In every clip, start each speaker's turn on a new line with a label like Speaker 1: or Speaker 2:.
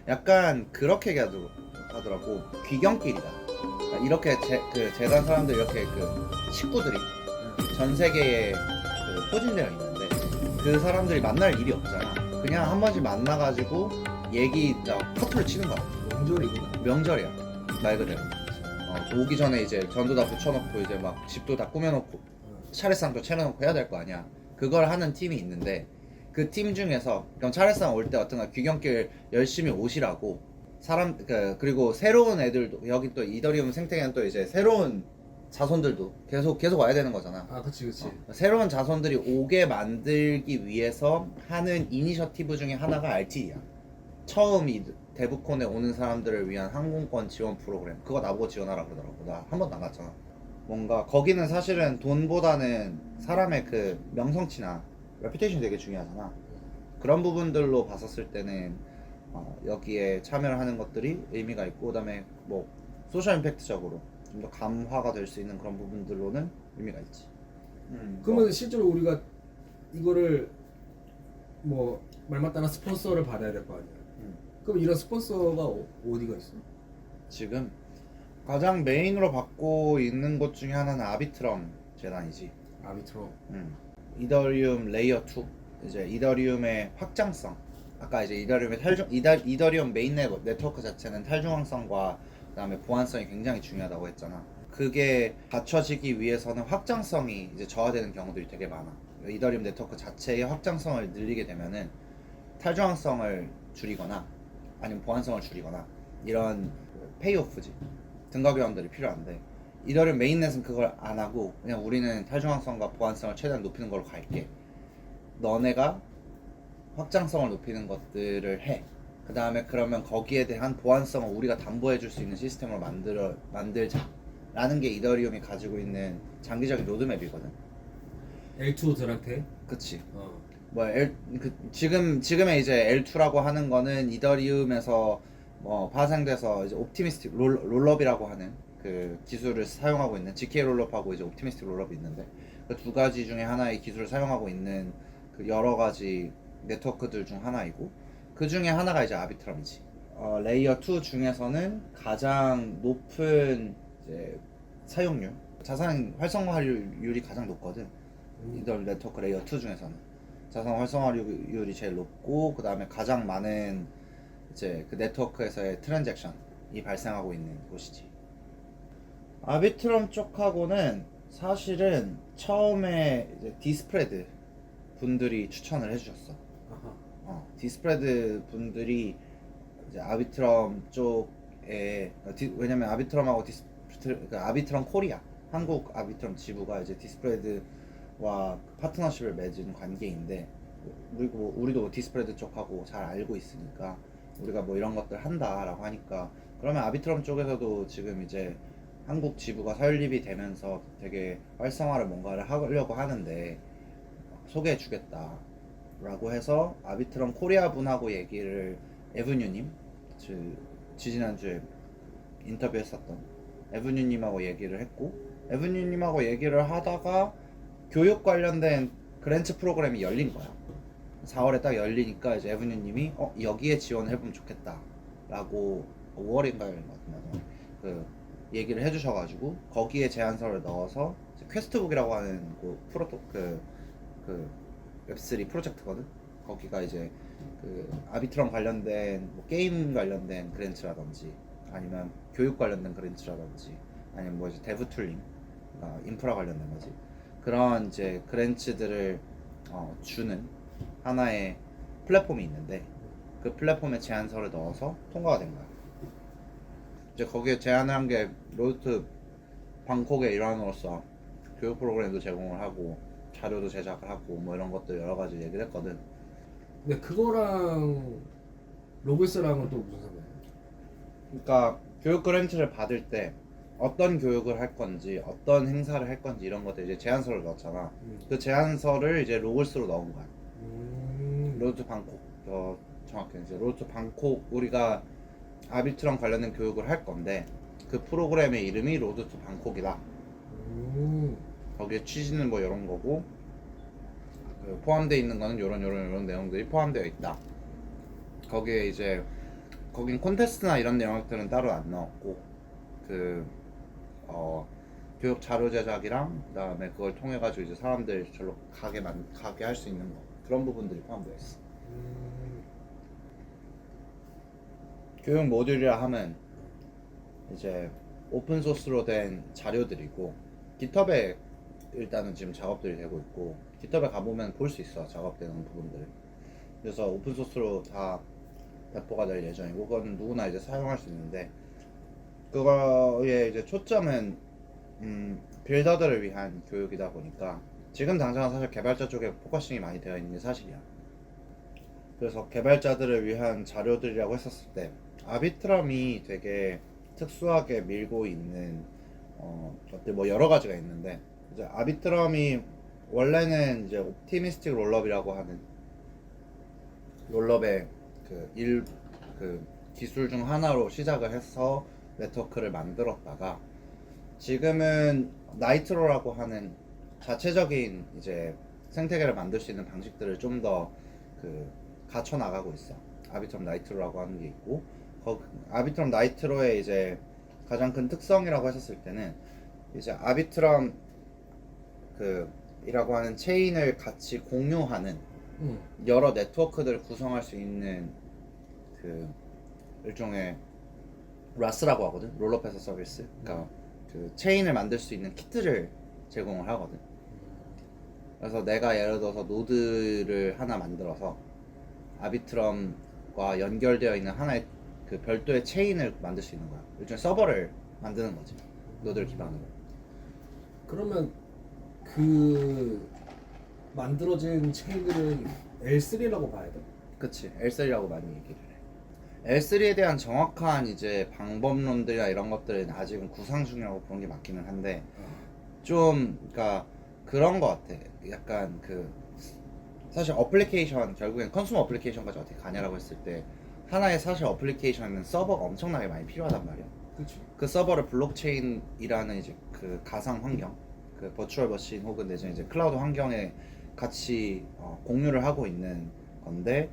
Speaker 1: 약간 그렇게 하더라고. 귀경길이다. 그러니까 이렇게 재단 사람들 이렇게 식구들이 전 세계에 포진되어 있는데 그 사람들이 만날 일이 없잖아. 그냥 한 번씩 만나가지고 커플을 치는 거야.
Speaker 2: 명절이구나.
Speaker 1: 명절이야 말 그대로. 오기 전에 이제 전도 다 붙여놓고 이제 막 집도 다 꾸며놓고 차례상도 차려놓고 해야 될 거 아니야. 그걸 하는 팀이 있는데 그 팀 중에서 그럼 차례상 올 때 어떤가 귀경길 열심히 오시라고 그리고 새로운 애들도 여기 또 이더리움 생태계는 또 이제 새로운 자손들도 계속 와야 되는 거잖아.
Speaker 2: 아, 그치.
Speaker 1: 새로운 자손들이 오게 만들기 위해서 하는 이니셔티브 중에 하나가 RTE야. 처음 이 데브콘에 오는 사람들을 위한 항공권 지원 프로그램. 그거 나보고 지원하라 그러더라고. 나 한 번도 안 갔잖아. 뭔가 거기는 사실은 돈보다는 사람의 그 명성치나 레퓨테이션이 되게 중요하잖아. 그런 부분들로 봤었을 때는 여기에 참여를 하는 것들이 의미가 있고, 그다음에 뭐 소셜 임팩트적으로 좀 더 감화가 될 수 있는 그런 부분들로는 의미가 있지.
Speaker 2: 그러면 실제로 우리가 이거를 뭐 말 맞다나 스폰서를 받아야 될 거 아니야. 그럼 이런 스폰서가 어디가 있어?
Speaker 1: 지금 가장 메인으로 받고 있는 것 중에 하나는 아비트럼 재단이지.
Speaker 2: 아비트럼.
Speaker 1: 이더리움 레이어 2, 이제 이더리움의 확장성. 아까 이제 이더리움 메인 네트워크 자체는 탈중앙성과 그다음에 보안성이 굉장히 중요하다고 했잖아. 그게 갖춰지기 위해서는 확장성이 이제 저하되는 경우들이 되게 많아. 이더리움 네트워크 자체의 확장성을 늘리게 되면은 탈중앙성을 줄이거나 아니면 보안성을 줄이거나 이런 페이오프지, 등가교환들이 필요한데, 이더리움 메인넷은 그걸 안 하고 그냥 우리는 탈중앙성과 보안성을 최대한 높이는 걸로 갈게. 너네가 확장성을 높이는 것들을 해. 그 다음에 그러면 거기에 대한 보안성을 우리가 담보해 줄 수 있는 시스템으로 만들자 라는 게 이더리움이 가지고 있는 장기적인 로드맵이거든.
Speaker 2: L2들한테.
Speaker 1: 그치. 지금의 이제 L2라고 하는 거는 이더리움에서 파생돼서 이제 옵티미스틱 롤업이라고 하는 그 기술을 사용하고 있는 GK 롤업하고 이제 옵티미스틱 롤업이 있는데, 그 두 가지 중에 하나의 기술을 사용하고 있는 그 여러 가지 네트워크들 중 하나이고, 그 중에 하나가 이제 아비트럼이지. 레이어 2 중에서는 가장 높은 이제 사용률, 자산 활성화율이 가장 높거든. 이더 네트워크 레이어 2 중에서는 자산 활성화율이 제일 높고, 그 다음에 가장 많은 이제 그 네트워크에서의 트랜잭션이 발생하고 있는 곳이지. 아비트럼 쪽하고는 사실은 처음에 이제 디스프레드 분들이 추천을 해주셨어. 디스프레드 분들이 이제 아비트럼 쪽에 왜냐면 아비트럼하고 아비트럼 코리아, 한국 아비트럼 지부가 이제 디스프레드와 파트너십을 맺은 관계인데, 우리도 뭐 디스프레드 쪽하고 잘 알고 있으니까 우리가 뭐 이런 것들 한다라고 하니까, 그러면 아비트럼 쪽에서도 지금 이제 한국 지부가 설립이 되면서 되게 활성화를 뭔가를 하려고 하는데 소개해 주겠다 라고 해서 아비트럼 코리아 분하고 얘기를, 에브뉴님, 지지난주에 인터뷰했었던 에브뉴님하고 얘기를 했고, 에브뉴님하고 얘기를 하다가 교육 관련된 그랜트 프로그램이 열린 거야. 4월에 딱 열리니까 이제 에브뉴님이 여기에 지원을 해보면 좋겠다 라고 5월인가요? 그 얘기를 해주셔가지고 거기에 제안서를 넣어서 퀘스트북이라고 하는 그 웹3 프로젝트거든. 거기가 이제 그 아비트럼 관련된 게임 관련된 그랜트라든지 아니면 교육 관련된 그랜트라든지 아니면 뭐 이제 데브 툴링, 인프라 관련된 거지. 그런 이제 그랜트들을 주는 하나의 플랫폼이 있는데, 그 플랫폼에 제안서를 넣어서 통과가 된 거야. 이제 거기에 제안을 한 게 로드 방콕의 일환으로서 교육 프로그램도 제공을 하고 자료도 제작을 하고 뭐 이런 것들 여러 가지 얘기를 했거든.
Speaker 2: 근데 그거랑 로그스랑은 또 무슨 상관이야?
Speaker 1: 그러니까 교육 그랜트를 받을 때 어떤 교육을 할 건지 어떤 행사를 할 건지 이런 것들 이제 제안서를 넣었잖아. 그 제안서를 이제 로글스로 넣은 거야. 로드 방콕, 정확히 이제 로드 방콕, 우리가 아비트럼 관련된 교육을 할 건데 그 프로그램의 이름이 로드 투 방콕이다. 거기에 취지는 뭐 이런 거고, 포함되어 있는 거는 이런 내용들이 포함되어 있다. 거기에 이제 거긴 콘테스트나 이런 영역들은 따로 안 넣었고 그 교육 자료 제작이랑 그다음에 그걸 통해 가지고 이제 사람들 절로 가게 할 수 있는 거 그런 부분들이 포함되어 있어. 교육 모듈이라 하면 이제 오픈 소스로 된 자료들이고 깃허브에 일단은 지금 작업들이 되고 있고 깃허브에 가보면 볼 수 있어 작업되는 부분들. 그래서 오픈 소스로 다 배포가 될 예정이고 그건 누구나 이제 사용할 수 있는데 그거의 이제 초점은 빌더들을 위한 교육이다 보니까 지금 당장은 사실 개발자 쪽에 포커싱이 많이 되어 있는 게 사실이야. 그래서 개발자들을 위한 자료들이라고 했었을 때 아비트럼이 되게 특수하게 밀고 있는 것들 뭐 여러 가지가 있는데 이제 아비트럼이 원래는 이제 옵티미스틱 롤럽이라고 하는 롤럽의 그 기술 중 하나로 시작을 해서 네트워크를 만들었다가 지금은 나이트로라고 하는 자체적인 이제 생태계를 만들 수 있는 방식들을 좀 더 갖춰 나가고 있어. 아비트럼 나이트로라고 하는 게 있고 아비트럼 나이트로의 이제 가장 큰 특성이라고 했었을 때는 이제 아비트럼 이라고 하는 체인을 같이 공유하는 여러 네트워크들을 구성할 수 있는 일종의 라스라고 하거든. 롤업 에서 서비스. 그러니까 그 체인을 만들 수 있는 키트를 제공을 하거든. 그래서 내가 예를 들어서 노드를 하나 만들어서 아비트럼과 연결되어 있는 하나의 그 별도의 체인을 만들 수 있는 거야. 일종의 서버를 만드는 거지. 노드를 기반으로.
Speaker 2: 그러면 그 만들어진 체인들은 L3라고 봐야 돼?
Speaker 1: 그치. L3라고 많이 얘기를 해. L3에 대한 정확한 이제 방법론들이나 이런 것들은 아직은 구상 중이라고 보는 게 맞기는 한데 좀 그러니까 그런 거 같아. 약간 사실 어플리케이션 결국엔 컨슈머 어플리케이션까지 어떻게 가냐라고 했을 때 하나의 사실 어플리케이션은 서버가 엄청나게 많이 필요하단 말이야.
Speaker 2: 그렇죠.
Speaker 1: 그 서버를 블록체인이라는 이제 그 가상 환경, 그 버추얼 머신 혹은 내지는 이제 클라우드 환경에 같이 공유를 하고 있는 건데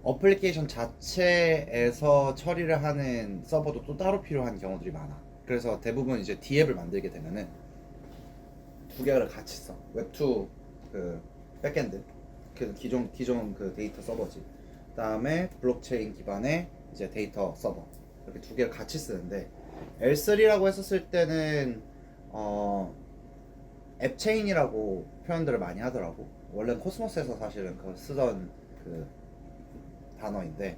Speaker 1: 어플리케이션 자체에서 처리를 하는 서버도 또 따로 필요한 경우들이 많아. 그래서 대부분 이제 D앱을 만들게 되면은 두 개를 같이 써. 웹2 백엔드 그 기존 그 데이터 서버지. 그다음에 블록체인 기반의 이제 데이터 서버 이렇게 두 개를 같이 쓰는데 L3라고 했었을 때는 앱체인이라고 표현들을 많이 하더라고. 원래 코스모스에서 사실은 쓰던 단어인데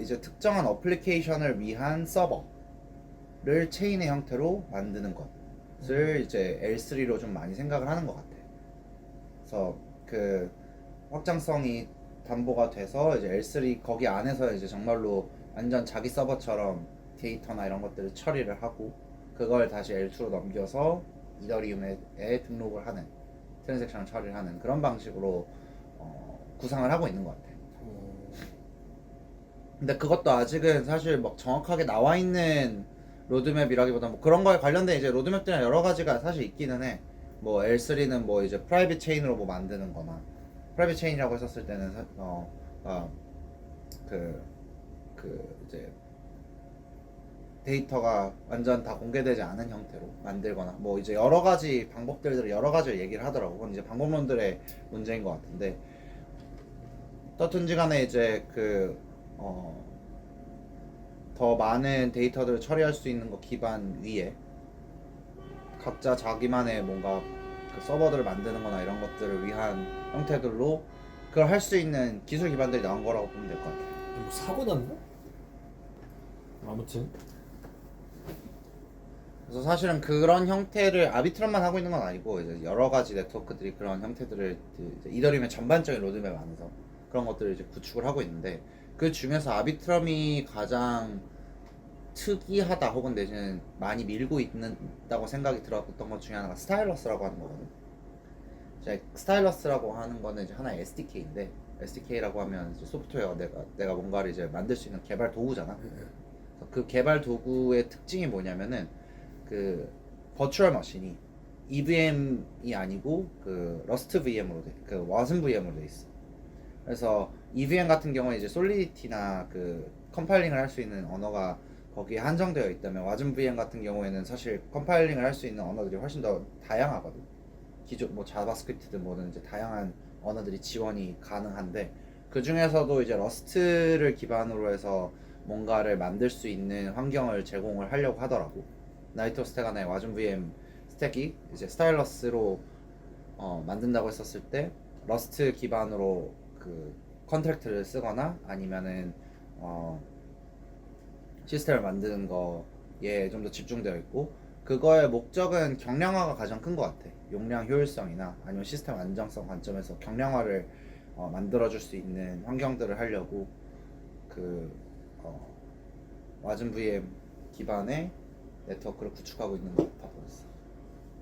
Speaker 1: 이제 특정한 어플리케이션을 위한 서버를 체인의 형태로 만드는 것을 이제 L3로 좀 많이 생각을 하는 것 같아. 그래서 확장성이 담보가 돼서 이제 L3 거기 안에서 이제 정말로 완전 자기 서버처럼 데이터나 이런 것들을 처리를 하고 그걸 다시 L2로 넘겨서 이더리움에 등록을 하는 트랜잭션을 처리를 하는 그런 방식으로 구상을 하고 있는 것 같아. 근데 그것도 아직은 사실 막 정확하게 나와 있는 로드맵이라기보다 뭐 그런 거에 관련된 이제 로드맵들이나 여러 가지가 사실 있기는 해. 뭐 L3는 뭐 이제 프라이빗 체인으로 뭐 만드는 거나 프라이빗 체인이라고 했었을 때는 이제 데이터가 완전 다 공개되지 않은 형태로 만들거나 뭐 이제 여러 가지 방법들을 여러 가지를 얘기를 하더라고. 그건 이제 방법론들의 문제인 것 같은데 어떻든지 간에 이제 더 많은 데이터들을 처리할 수 있는 거 기반 위에 각자 자기만의 뭔가 서버들을 만드는 거나 이런 것들을 위한 형태들로 그걸 할 수 있는 기술 기반들이 나온 거라고 보면 될 것 같아요.
Speaker 2: 뭐 사고 났나? 아무튼
Speaker 1: 그래서 사실은 그런 형태를 아비트럼만 하고 있는 건 아니고 이제 여러 가지 네트워크들이 그런 형태들을 이제 이더리움의 전반적인 로드맵 안에서 그런 것들을 이제 구축을 하고 있는데 그 중에서 아비트럼이 가장 특이하다 혹은 내지는 많이 밀고 있다고 생각이 들었던 것 중에 하나가 스타일러스라고 하는 거거든. 이제 스타일러스라고 하는 거는 이제 하나의 SDK인데 SDK라고 하면 이제 소프트웨어 내가 뭔가를 이제 만들 수 있는 개발 도구잖아. 그 개발 도구의 특징이 뭐냐면은 버추얼 머신이 EVM이 아니고 러스트 VM으로 와슨 VM으로 돼 있어. 그래서 EVM 같은 경우에 이제 솔리디티나 그 컴파일링을 할 수 있는 언어가 거기에 한정되어 있다면 와즘 VM 같은 경우에는 사실 컴파일링을 할 수 있는 언어들이 훨씬 더 다양하거든. 기존 뭐 자바스크립트든 뭐든 이제 다양한 언어들이 지원이 가능한데 그 중에서도 이제 러스트를 기반으로 해서 뭔가를 만들 수 있는 환경을 제공을 하려고 하더라고. 나이트로 스택 안에 와즘 VM 스택이 이제 스타일러스로 만든다고 했었을 때 러스트 기반으로 그 컨트랙트를 쓰거나 아니면은 시스템을 만드는 거에 좀 더 집중되어 있고 그거의 목적은 경량화가 가장 큰 것 같아. 용량 효율성이나 아니면 시스템 안정성 관점에서 경량화를 만들어줄 수 있는 환경들을 하려고 그 와즘 VM 기반의 네트워크를 구축하고 있는 것 같아 보였어.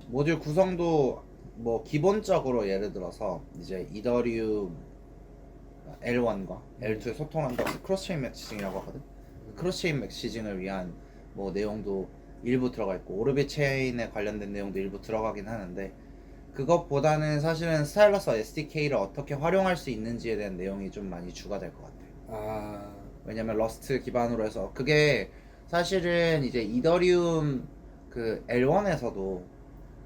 Speaker 1: 모듈 구성도 뭐 기본적으로 예를 들어서 이제 이더리움 L1과 L2의 소통하는 것을 크로스체인 메시징이라고 하거든. 크로스체인 메시징을 위한 뭐 내용도 일부 들어가 있고 오르비 체인에 관련된 내용도 일부 들어가긴 하는데 그것보다는 사실은 스타일러스와 SDK를 어떻게 활용할 수 있는지에 대한 내용이 좀 많이 주가 될 것 같아.
Speaker 2: 아,
Speaker 1: 왜냐면 러스트 기반으로 해서 그게 사실은 이제 이더리움 그 L1에서도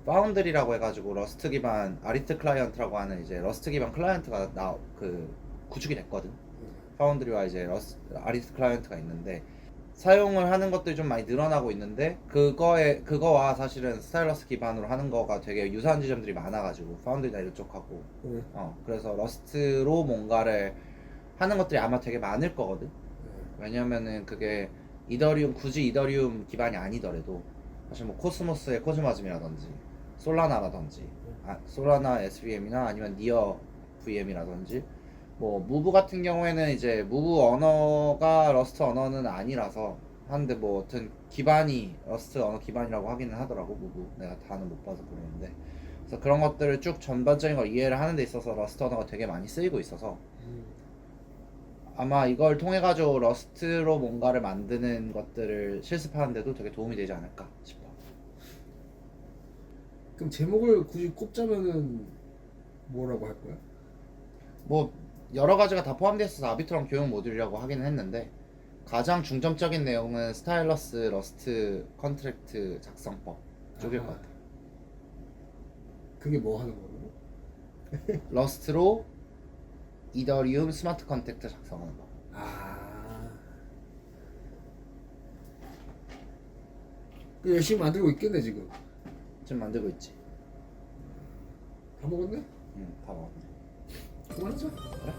Speaker 1: 파운드리라고 해가지고 러스트 기반 아리트 클라이언트라고 하는 이제 러스트 기반 클라이언트가 구축이 됐거든. 파운드리와 이제 아리트 클라이언트가 있는데 사용을 하는 것들이 좀 많이 늘어나고 있는데 그거와 사실은 스타일러스 기반으로 하는 거가 되게 유사한 지점들이 많아가지고 파운드리나 이쪽하고 그래서 러스트로 뭔가를 하는 것들이 아마 되게 많을 거거든. 왜냐면은 그게 굳이 이더리움 기반이 아니더라도 사실 뭐 코스모스의 코즈마즘이라든지 솔라나라든지 솔라나 SVM이나 아니면 니어 VM이라든지 뭐 무브 같은 경우에는 이제 무브 언어가 러스트 언어는 아니라서 하는데 뭐 어떤 기반이 러스트 언어 기반이라고 하기는 하더라고. 무브 내가 다는 못 봐서 모르는데 그래서 그런 것들을 쭉 전반적인 걸 이해를 하는 데 있어서 러스트 언어가 되게 많이 쓰이고 있어서 아마 이걸 통해 가지고 러스트로 뭔가를 만드는 것들을 실습하는데도 되게 도움이 되지 않을까 싶어.
Speaker 2: 그럼 제목을 굳이 꼽자면은 뭐라고 할 거야?
Speaker 1: 뭐 여러 가지가 다 포함되어 있어서 아비트럼 교육 모듈이라고 하기는 했는데 가장 중점적인 내용은 스타일러스 러스트 컨트랙트 작성법 쪽일 것 같아.
Speaker 2: 그게 뭐 하는 거고?
Speaker 1: 러스트로 이더리움 스마트 컨트랙트 작성하는 거.
Speaker 2: 열심히 만들고 있겠네 지금.
Speaker 1: 지금 만들고 있지.
Speaker 2: 다 먹었네?
Speaker 1: 응, 다 먹었네.
Speaker 2: 그만하자.
Speaker 1: 그래?